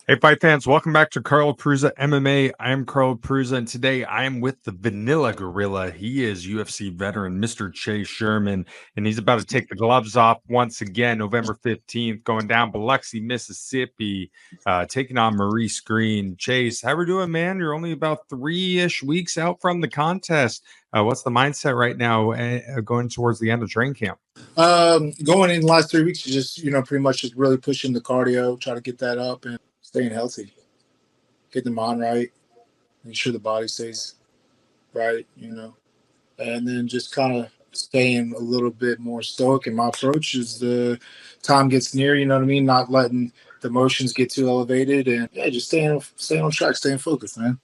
Hey, fight fans, welcome back to Carlo Prusa MMA. I am Carlo Prusa, and today I am with the Vanilla Gorilla. He is UFC veteran, Mr. Chase Sherman, and he's about to take the gloves off once again, November 15th, going down Biloxi, Mississippi, taking on Maurice Greene. Chase, how we doing, man? You're only about 3-ish weeks out from the contest. What's the mindset right now going towards the end of training camp? Going in the last 3 weeks, just pretty much just really pushing the cardio, try to get that up and staying healthy, getting the mind right, make sure the body stays right, and then just kind of staying a little bit more stoic in my approach as the time gets near. You know what I mean? Not letting the emotions get too elevated, and yeah, just staying on track, staying focused, man.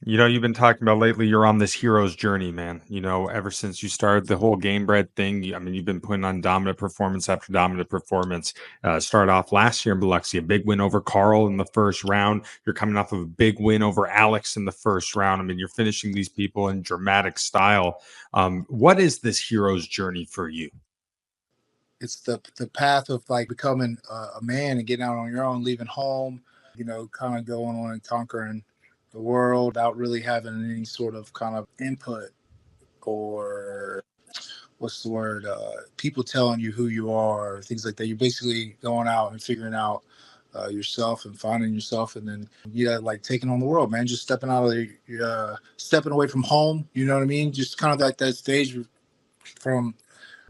You've been talking about lately, you're on this hero's journey, man. Ever since you started the whole Gamebred thing, I mean, you've been putting on dominant performance after dominant performance. Started off last year in Biloxi, a big win over Carl in the first round. You're coming off of a big win over Alex in the first round. I mean, you're finishing these people in dramatic style. What is this hero's journey for you? It's the path of like becoming a man and getting out on your own, leaving home, kind of going on and conquering the world without really having any sort of kind of input or what's the word, people telling you who you are, things like that. You're basically going out and figuring out yourself and finding yourself, and then like taking on the world, man. Just stepping out of stepping away from home. You know what I mean? Just kind of like that stage from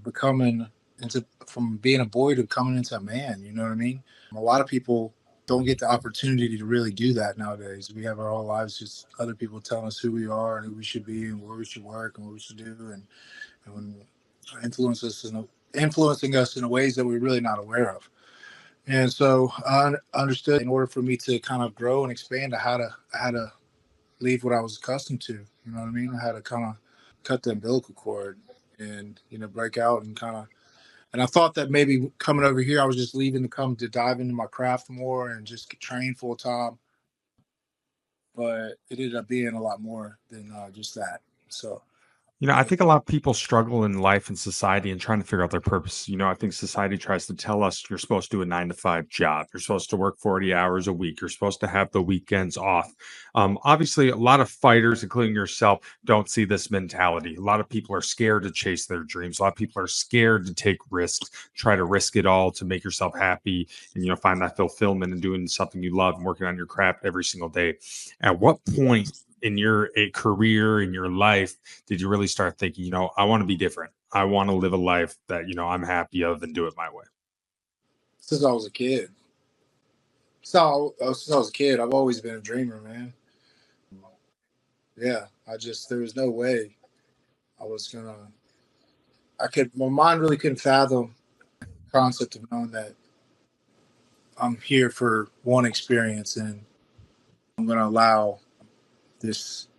becoming from being a boy to coming into a man. You know what I mean? A lot of people don't get the opportunity to really do that nowadays. We have our whole lives just other people telling us who we are and who we should be and where we should work and what we should do, and when influencing us in ways that we're really not aware of. And so I understood in order for me to kind of grow and expand, I had to leave what I was accustomed to. You know what I mean? I had to kind of cut the umbilical cord and break out and kind of. And I thought that maybe coming over here, I was just leaving to come to dive into my craft more and just train full time. But it ended up being a lot more than just that. So I think a lot of people struggle in life and society and trying to figure out their purpose. I think society tries to tell us you're supposed to do a 9 to 5 job. You're supposed to work 40 hours a week. You're supposed to have the weekends off. Obviously, a lot of fighters, including yourself, don't see this mentality. A lot of people are scared to chase their dreams. A lot of people are scared to take risks, try to risk it all to make yourself happy and, find that fulfillment in doing something you love and working on your craft every single day. At what point in your career, in your life, did you really start thinking, I want to be different? I want to live a life that, I'm happy of and do it my way. since I was a kid, since I was a kid, I've always been a dreamer, man. Yeah, there was no way I was gonna. My mind really couldn't fathom the concept of knowing that I'm here for one experience and I'm gonna allow this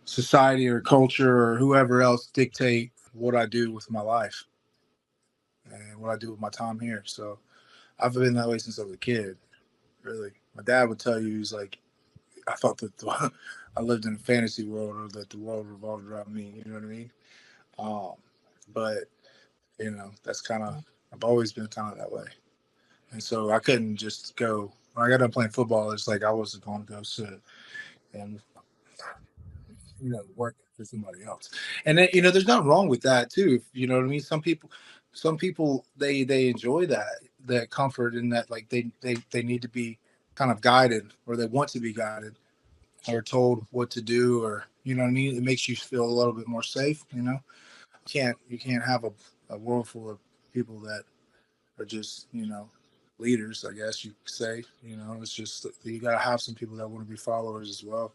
society or culture or whoever else dictate what I do with my life and what I do with my time here. So I've been that way since I was a kid. Really, my dad would tell you, he's like, I thought that I lived in a fantasy world or that the world revolved around me. You know what I mean? Um, but that's kind of I've always been kind of that way, and so I couldn't just go. When I got done playing football, it's like I wasn't going to go sit and work for somebody else. And then there's nothing wrong with that too. You know what I mean? Some people they enjoy that comfort and that like they need to be kind of guided or they want to be guided or told what to do or you know what I mean. It makes you feel a little bit more safe. You can't have a world full of people that are just leaders. I guess you could say. It's just you got to have some people that want to be followers as well.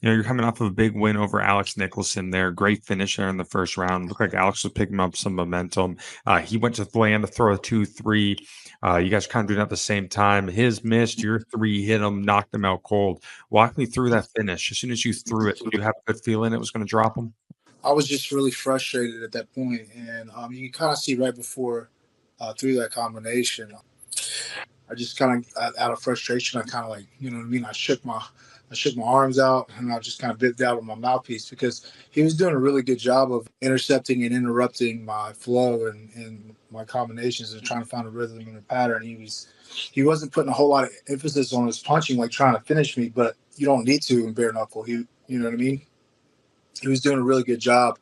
You're coming off of a big win over Alex Nicholson there. Great finish there in the first round. Looked like Alex was picking up some momentum. He went to land to throw a 2-3. You guys kind of doing it at the same time. His missed, your three hit him, knocked him out cold. Walk me through that finish. As soon as you threw it, did you have a good feeling it was going to drop him? I was just really frustrated at that point, and you can kind of see right before through that combination. I just kind of, out of frustration, I kind of like, you know what I mean? I shook my arms out, and I just kind of bit down with my mouthpiece, because he was doing a really good job of intercepting and interrupting my flow and my combinations and trying to find a rhythm and a pattern. He wasn't putting a whole lot of emphasis on his punching, like trying to finish me, but you don't need to in bare knuckle. You know what I mean? He was doing a really good job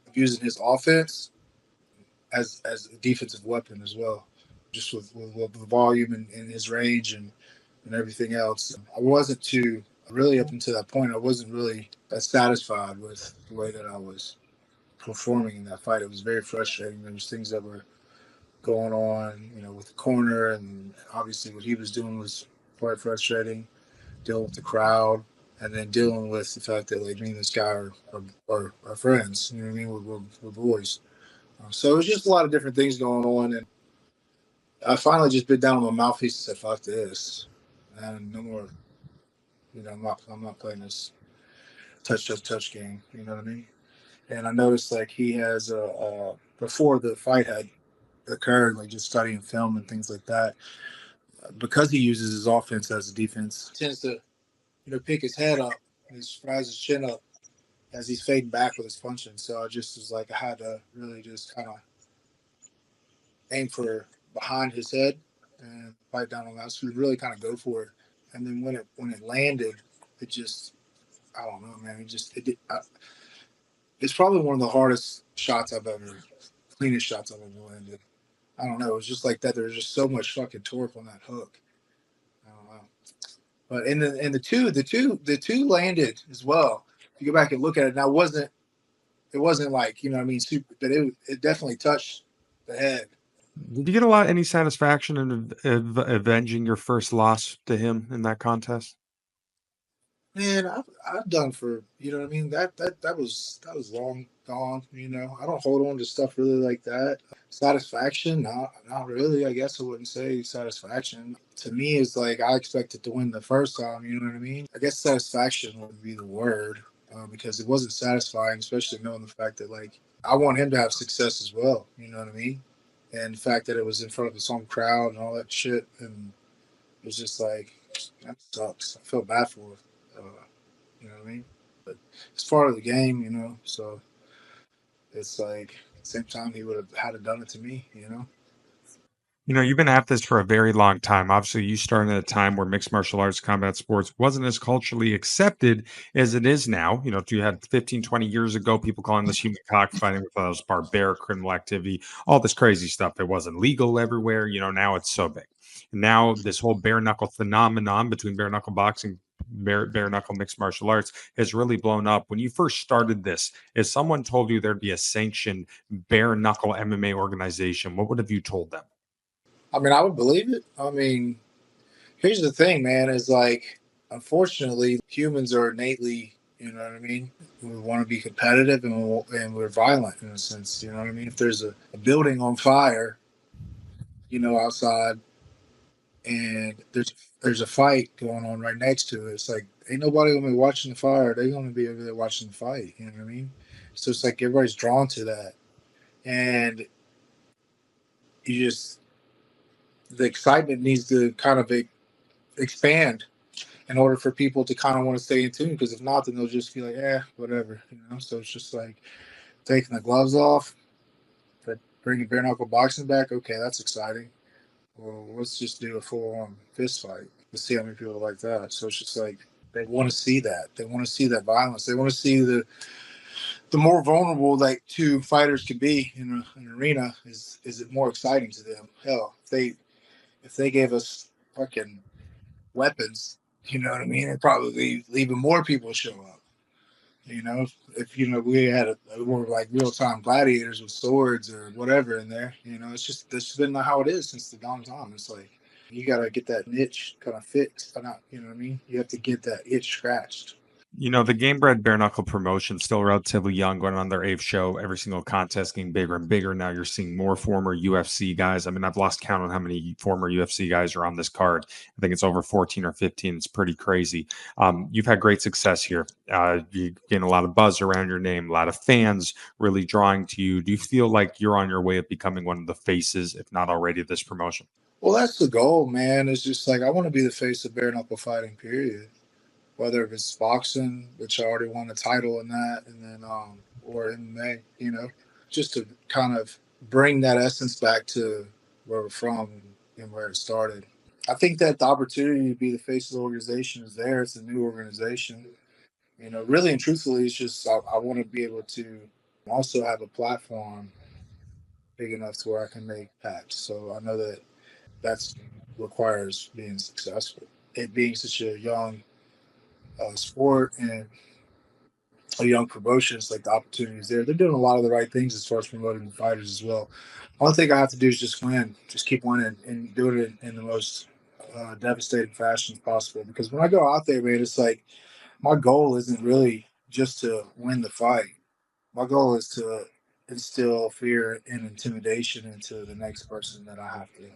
of using his offense as a defensive weapon as well, just with the volume and his range and everything else. I wasn't too really up until that point. I wasn't really that satisfied with the way that I was performing in that fight. It was very frustrating. There was things that were going on, you know, with the corner, and obviously what he was doing was quite frustrating. Dealing with the crowd, and then dealing with the fact that like me and this guy are friends. You know what I mean? We're boys. So it was just a lot of different things going on, and I finally just bit down on my mouthpiece and said, "Fuck this," and no more. You know, I'm not playing this touch game. You know what I mean? And I noticed like he has before the fight had occurred, like just studying film and things like that, because he uses his offense as a defense, he tends to, you know, pick his head up and he fries his chin up as he's fading back with his punching. So I just was like, I had to really just kind of aim for behind his head and bite down on that. So really kind of go for it. And then when it landed, it just, I don't know, man. It's probably one of the hardest shots I've ever, cleanest shots I've ever landed. I don't know. It was just like that. There was just so much fucking torque on that hook. I don't know. But the two landed as well. If you go back and look at it, now it wasn't like, you know what I mean, super, but it definitely touched the head. Did you get any satisfaction in avenging your first loss to him in that contest? Man, I've done for, you know what I mean. That was long gone. You know, I don't hold on to stuff really like that. Satisfaction, not really. I guess I wouldn't say satisfaction. To me, it's like I expected to win the first time. You know what I mean? I guess satisfaction would be the word, because it wasn't satisfying, especially knowing the fact that like I want him to have success as well. You know what I mean? And the fact that it was in front of his home crowd and all that shit, and it was just like that sucks. I feel bad for him. You know what I mean? But it's part of the game, you know. So it's like at the same time he would have had it done it to me, you know. You know, you've been at this for a very long time. Obviously, you started at a time where mixed martial arts combat sports wasn't as culturally accepted as it is now. You know, you had 15, 20 years ago, people calling this human cockfighting with all this barbaric criminal activity, all this crazy stuff. It wasn't legal everywhere. You know, now it's so big. And now this whole bare knuckle phenomenon between bare knuckle boxing, bare knuckle mixed martial arts has really blown up. When you first started this, if someone told you there'd be a sanctioned bare knuckle MMA organization, what would have you told them? I mean, I would believe it. I mean, here's the thing, man, is like unfortunately humans are innately, you know what I mean? We want to be competitive, and we're violent in a sense, you know what I mean? If there's a building on fire, you know, outside, and there's a fight going on right next to it. It's like ain't nobody gonna be watching the fire. They're gonna be over there watching the fight. You know what I mean? So it's like everybody's drawn to that, and you just the excitement needs to kind of expand in order for people to kind of want to stay in tune. Because if not, then they'll just be like, whatever. You know. So it's just like taking the gloves off, but bringing bare knuckle boxing back. Okay, that's exciting. Well, let's just do a full on fist fight. Let's see how many people like that. So it's just like they want to see that. They want to see that violence. They want to see the more vulnerable like two fighters can be in an arena. Is it more exciting to them? Hell, if they gave us fucking weapons, you know what I mean? It'd probably even more people show up. You know, if you know we had more like real time gladiators with swords or whatever in there, you know, it's just that's been how it is since the dawn of time. It's like you gotta get that niche kind of fixed, or not, you know what I mean? You have to get that itch scratched. You know, the Gamebred Bare Knuckle promotion still relatively young, going on their eighth show. Every single contest getting bigger and bigger. Now you're seeing more former UFC guys. I mean, I've lost count on how many former UFC guys are on this card. I think it's over 14 or 15. It's pretty crazy. You've had great success here. You gain a lot of buzz around your name, a lot of fans really drawing to you. Do you feel like you're on your way of becoming one of the faces, if not already, of this promotion? Well, that's the goal, man. It's just like I want to be the face of bare knuckle fighting, period. Whether it's boxing, which I already won a title in that, and then or MMA, just to kind of bring that essence back to where we're from and where it started. I think that the opportunity to be the face of the organization is there. It's a new organization. Really and truthfully, it's just I want to be able to also have a platform big enough to where I can make packs. So I know that that's requires being successful. It being such a young sport and a young promotion, it's like the opportunities there. They're doing a lot of the right things as far as promoting the fighters as well. Only thing I have to do is just win, just keep winning and doing it in the most devastating fashion possible. Because when I go out there, man, it's like my goal isn't really just to win the fight. My goal is to instill fear and intimidation into the next person that I have to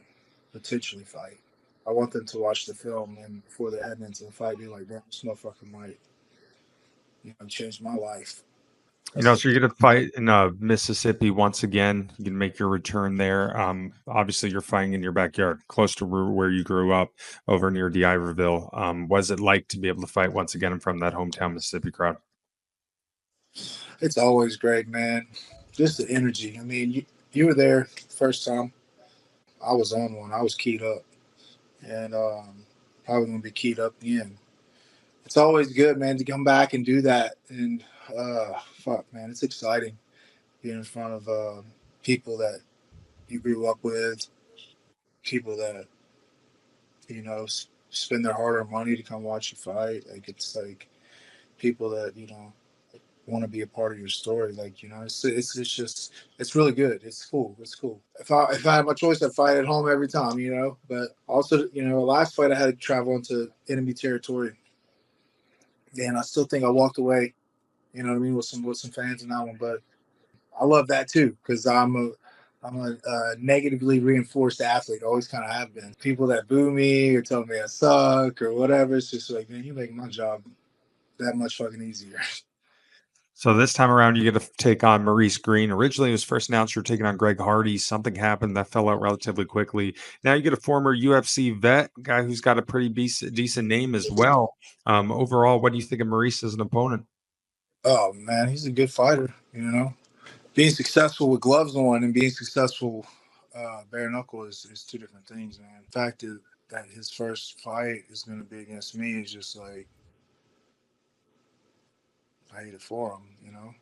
potentially fight. I want them to watch the film and before they're heading into the fight, be like, "Damn, this motherfucker might, change my life." That's the So you're going to fight in Mississippi once again. You can make your return there. Obviously, you're fighting in your backyard, close to where you grew up, over near D'Iberville. What is it like to be able to fight once again in front of that hometown Mississippi crowd? It's always great, man. Just the energy. I mean, you were there first time. I was on one. I was keyed up, and probably gonna be keyed up again. It's always good, man, to come back and do that. And fuck, man, it's exciting being in front of people that you grew up with, people that spend their hard-earned money to come watch you fight. Like it's like people that want to be a part of your story. Like it's just it's really good. It's cool. It's cool. If I had my choice, I'd fight at home every time. But also the last fight I had to travel into enemy territory, and I still think I walked away. You know what I mean, with some fans in that one. But I love that too because I'm a negatively reinforced athlete. Always kind of have been. People that boo me or tell me I suck or whatever. It's just like, man, you make my job that much fucking easier. So this time around, you get to take on Maurice Greene. Originally, it was first announced you're taking on Greg Hardy. Something happened that fell out relatively quickly. Now you get a former UFC vet, guy who's got a pretty decent name as well. Overall, what do you think of Maurice as an opponent? Oh man, he's a good fighter. Being successful with gloves on and being successful bare knuckle is two different things, man. The fact that his first fight is going to be against me is just like I hate it for him,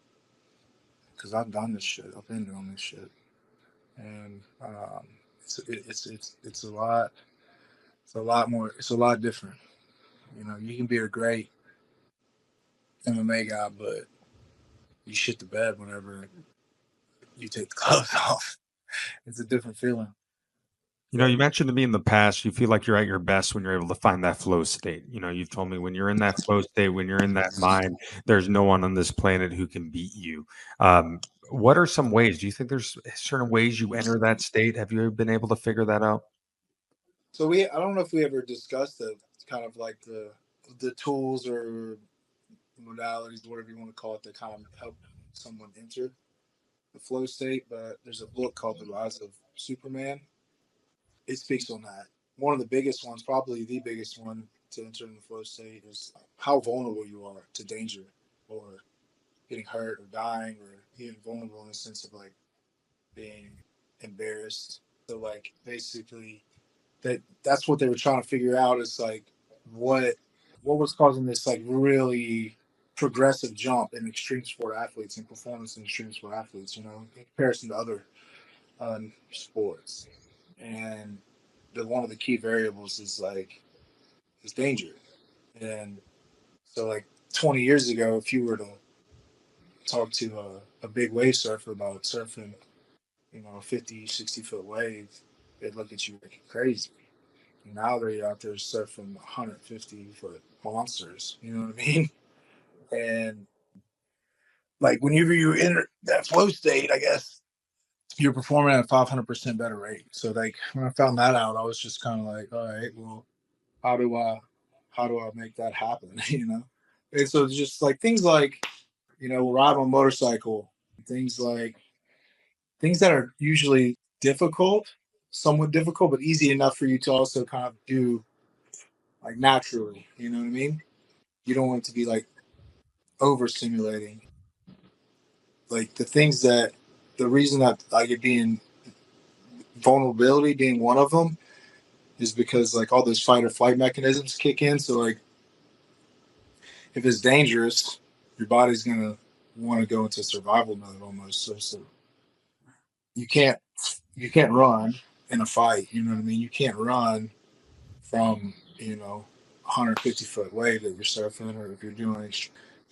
because I've done this shit. I've been doing this shit, and it's a lot. It's a lot more. It's a lot different. You can be a great MMA guy, but you shit the bed whenever you take the gloves off. It's a different feeling. You mentioned to me in the past, you feel like you're at your best when you're able to find that flow state. You've told me when you're in that flow state, when you're in that mind, there's no one on this planet who can beat you. What are some ways? Do you think there's certain ways you enter that state? Have you ever been able to figure that out? So I don't know if we ever discussed the kind of like the tools or modalities, whatever you want to call it, that kind of help someone enter the flow state. But there's a book called The Rise of Superman. It speaks on that. One of the biggest ones, probably the biggest one to enter in the flow state, is how vulnerable you are to danger or getting hurt or dying or being vulnerable in the sense of like being embarrassed. So like basically that's what they were trying to figure out is like what what was causing this like really progressive jump in extreme sport athletes and performance in extreme sport athletes, in comparison to other sports. And one of the key variables is danger. And so like 20 years ago, if you were to talk to a big wave surfer about surfing, a 50, 60-foot wave, they'd look at you like you're crazy. Now they're out there surfing 150-foot monsters. You know what I mean? And like whenever you enter that flow state, I guess you're performing at a 500% better rate. So like when I found that out, I was just kind of like, all right, well, how do I how do I make that happen? And so just like things like ride on a motorcycle, things like things that are usually difficult somewhat difficult, but easy enough for you to also kind of do like naturally. You know what I mean? You don't want it to be like overstimulating. Like the reason that like it being vulnerability being one of them is because like all those fight or flight mechanisms kick in. So like if it's dangerous, your body's gonna want to go into survival mode almost. So you can't you can't run in a fight. You know what I mean? You can't run from 150-foot wave that you're surfing, or if you're doing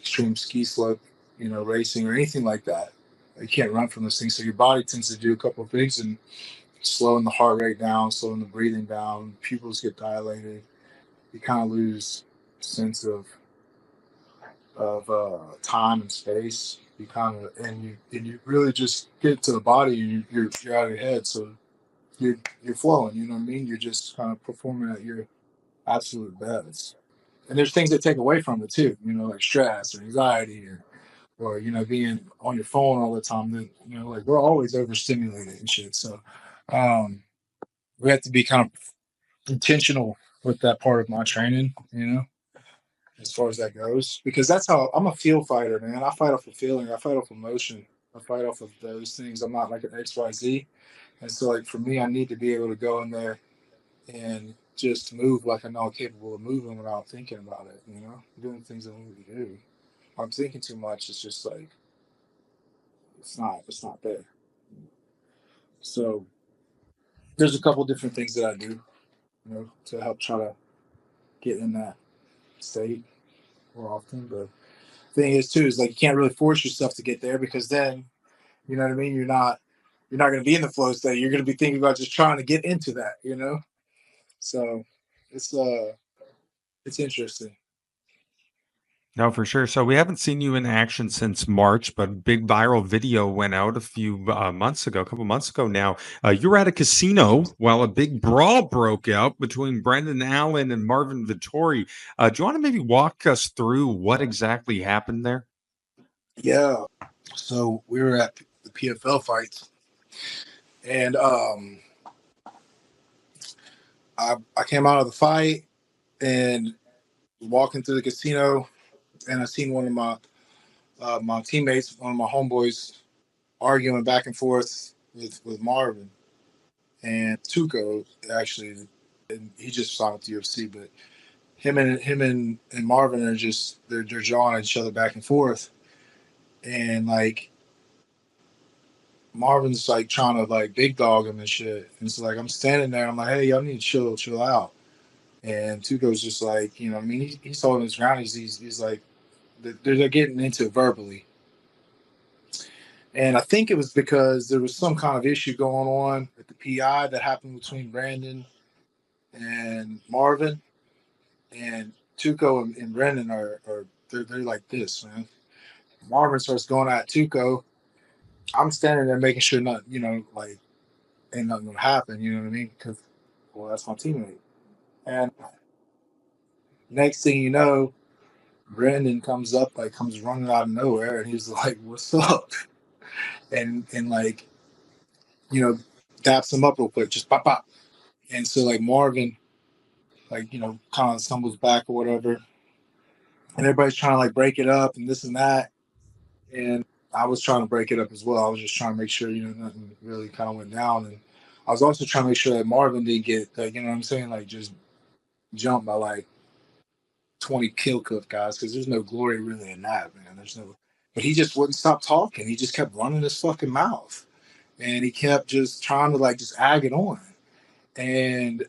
extreme ski slope, racing or anything like that. You can't run from those things. So your body tends to do a couple of things and slowing the heart rate down, slowing the breathing down. Pupils get dilated. You kind of lose sense of time and space. You kind of and you really just get to the body. And you're out of your head. So you're flowing. You know what I mean? You're just kind of performing at your absolute best. And there's things that take away from it too. Like stress or anxiety or being on your phone all the time. That like we're always overstimulated and shit. So um, we have to be kind of intentional with that part of my training. As far as that goes, because that's how I'm a feel fighter, man. I fight off of feeling. I fight off emotion. I fight off of those things. I'm not like an XYZ. And so, like for me, I need to be able to go in there and just move like I know I'm capable of moving without thinking about it. Doing things I need to do. If I'm thinking too much. It's just like it's not there. So there's a couple different things that I do, to help try to get in that state more often. But thing is too is like you can't really force yourself to get there because then you know what I mean. You're not going to be in the flow state. You're going to be thinking about just trying to get into that. So it's it's interesting. No, for sure. So we haven't seen you in action since March, but a big viral video went out a few months ago, a couple months ago now. You were at a casino while a big brawl broke out between Brendan Allen and Marvin Vittori. Do you want to maybe walk us through what exactly happened there? Yeah. So we were at the PFL fights, and I came out of the fight and walking through the casino, and I seen one of my teammates, one of my homeboys, arguing back and forth with Marvin and Tuco actually, and he just signed with the UFC, but him and Marvin are just they're jawing at each other back and forth, and like Marvin's like trying to like big dog him and shit, and so like I'm standing there, I'm like, hey, y'all need to chill out, and Tuco's just like, I mean, he's holding his ground, he's like they're getting into it verbally. And I think it was because there was some kind of issue going on at the PI that happened between Brandon and Marvin, and Tuco and Brendan are they're like this, man. Marvin starts going at Tuco. I'm standing there making sure nothing, like ain't nothing gonna happen. You know what I mean? Because well, that's my teammate. And next thing you know, Brendan comes running out of nowhere, and he's like, "What's up?" And like daps him up real quick, just pop pop. And so like Marvin, like kind of stumbles back or whatever, and everybody's trying to like break it up and this and that. And I was trying to break it up as well. I was just trying to make sure nothing really kind of went down, and I was also trying to make sure that Marvin didn't get like what I'm saying, like just jumped by like 20 kill cook guys, because there's no glory really in that, man. There's no, but he just wouldn't stop talking. He just kept running his fucking mouth, and he kept just trying to like just ag it on. And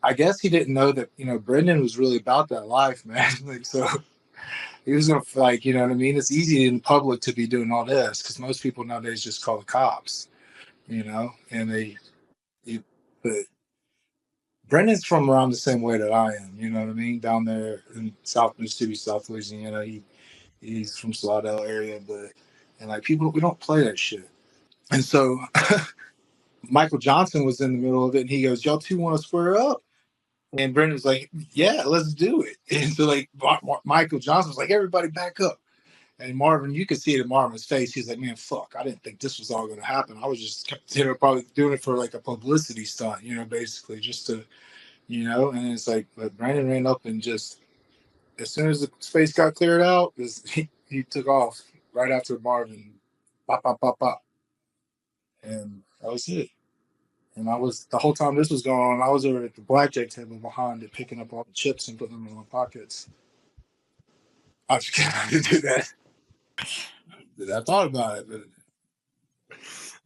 I guess he didn't know that Brendan was really about that life, man. Like so. He was gonna like, what I mean. It's easy in public to be doing all this because most people nowadays just call the cops, and but Brendan's from around the same way that I am. You know what I mean? Down there in South Mississippi, South Louisiana. He's from Slidell area, but and like people, we don't play that shit. And so Michael Johnson was in the middle of it, and he goes, "Y'all two want to square up?" And Brendan's like, "Yeah, let's do it." And so like Michael Johnson was like, "Everybody back up." And Marvin, you could see it in Marvin's face. He's like, "Man, fuck! I didn't think this was all going to happen. I was just, probably doing it for like a publicity stunt, basically just to, And it's like, but Brandon ran up and just as soon as the space got cleared out, he took off right after Marvin, pop, pop, pop, pop, and that was it. And I was the whole time this was going on, I was over at the blackjack table behind it, picking up all the chips and putting them in my pockets. I just can't do that. I thought about it, but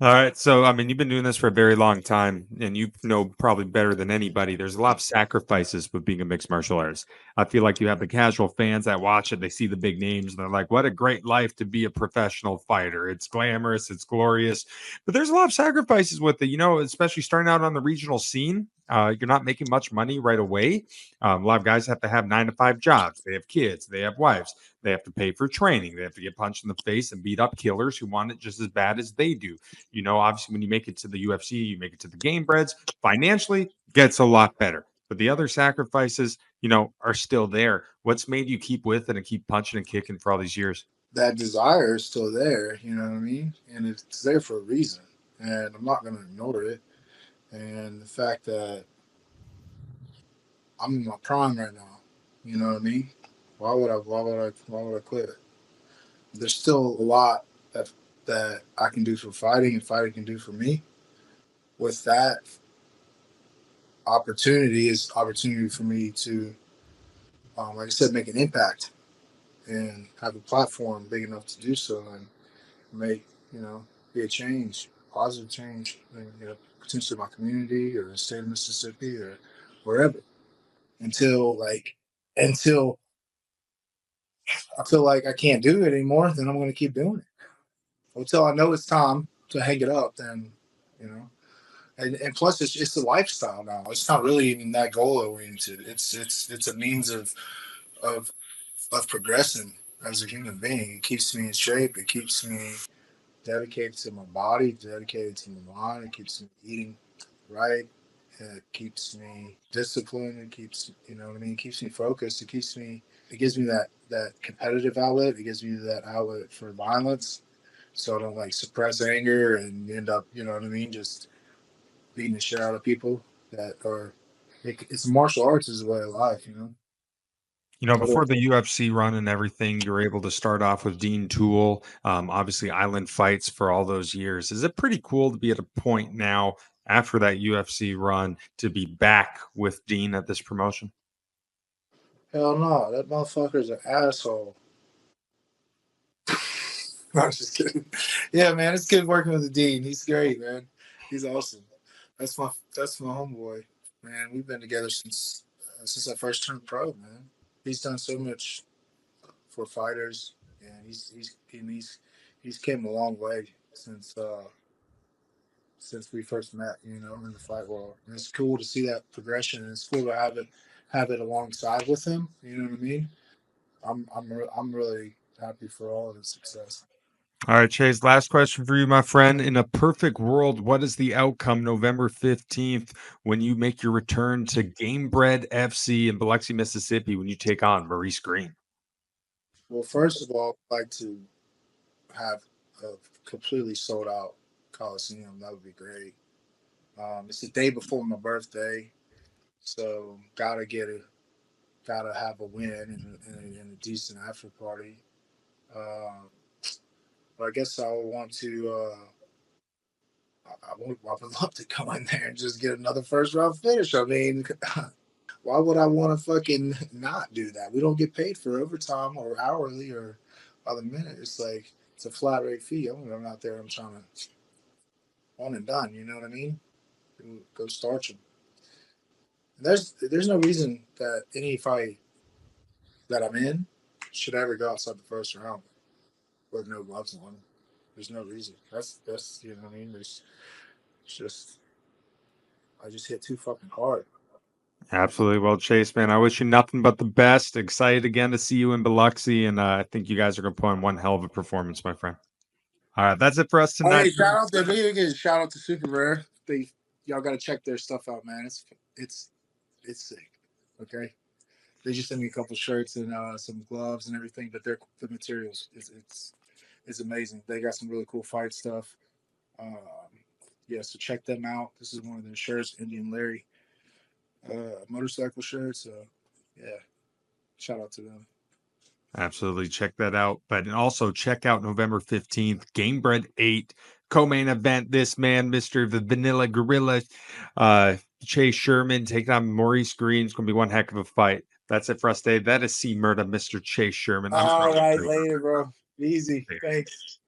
All right. So, I mean, you've been doing this for a very long time, and you know probably better than anybody. There's a lot of sacrifices with being a mixed martial artist. I feel like you have the casual fans that watch it, they see the big names, and they're like, what a great life to be a professional fighter. It's glamorous, it's glorious, but there's a lot of sacrifices with it, especially starting out on the regional scene. You're not making much money right away. A lot of guys have to have 9 to 5 jobs. They have kids, they have wives, they have to pay for training, they have to get punched in the face and beat up killers who want it just as bad as they do. Obviously, when you make it to the UFC, you make it to the Gamebreds, financially gets a lot better. But the other sacrifices, are still there. What's made you keep with it and keep punching and kicking for all these years? that desire is still there. You know what I mean? And it's there for a reason, and I'm not going to ignore it. And the fact that I'm in my prime right now, you know what I mean? Why would I quit? There's still a lot that I can do for fighting and fighting can do for me. With that opportunity is opportunity for me to, like I said, make an impact and have a platform big enough to do so and make, be a change, positive change, potentially my community or the state of Mississippi or wherever until until I feel like I can't do it anymore, then I'm going to keep doing it until I know it's time to hang it up. Then, you know, and plus it's a lifestyle now. It's not really even that goal oriented. It's a means of of progressing as a human being. It keeps me in shape. It keeps me dedicated to my body, dedicated to my mind. It keeps me eating right. It keeps me disciplined. It keeps what I mean. It keeps me focused. It keeps me. It gives me that competitive outlet. It gives me that outlet for violence, so I don't like suppress anger and end up what I mean, just beating the shit out of people that are. It's martial arts is a way of life. Before the UFC run and everything, you were able to start off with Dean Toole, obviously Island Fights for all those years. Is it pretty cool to be at a point now after that UFC run to be back with Dean at this promotion? Hell no, that motherfucker's an asshole. No, I'm just kidding. Yeah, man, it's good working with the dean. He's great, man. He's awesome. That's my homeboy, man. We've been together since I first turned pro, man. He's done so much for fighters, and he's came a long way since we first met. In the fight world, and it's cool to see that progression. And it's cool to have it alongside with him. You know what I mean? I'm really happy for all of his success. All right, Chase, last question for you, my friend. In a perfect world, what is the outcome November 15th when you make your return to Gamebred FC in Biloxi, Mississippi, when you take on Maurice Greene? Well, first of all, I'd like to have a completely sold out Coliseum. That would be great. It's the day before my birthday, so gotta have a win and a decent after party. Um, but I guess I would want to. I would love to go in there and just get another first round finish. I mean, why would I want to fucking not do that? We don't get paid for overtime or hourly or by the minute. It's like it's a flat rate fee. I'm out there. I'm trying to one and done. You know what I mean? Go starch them. There's no reason that any fight that I'm in should ever go outside the first round with no gloves on. There's no reason. That's you know what I mean. It's just I just hit too fucking hard. Absolutely. Well, Chase, man, I wish you nothing but the best. Excited again to see you in Biloxi, and I think you guys are going to put on one hell of a performance, my friend. All right, that's it for us Oh, tonight. hey, shout out to video games. Shout out to Super Rare. Y'all got to check their stuff out, man. It's sick. Okay. They just sent me a couple shirts and some gloves and everything, but the materials is amazing. They got some really cool fight stuff. Um, yeah, so check them out. This is one of their shirts, Indian Larry motorcycle shirts. So yeah, shout out to them. Absolutely. Check that out. But also check out November 15th, Gamebred 8, co-main event. This man, Mr. the Vanilla Gorilla, Chase Sherman, taking on Maurice Greene. It's going to be one heck of a fight. That's it for us today. That is C Murda, Mr. Chase Sherman. I'm All Carlos right, Green. later, bro. Easy. Thanks.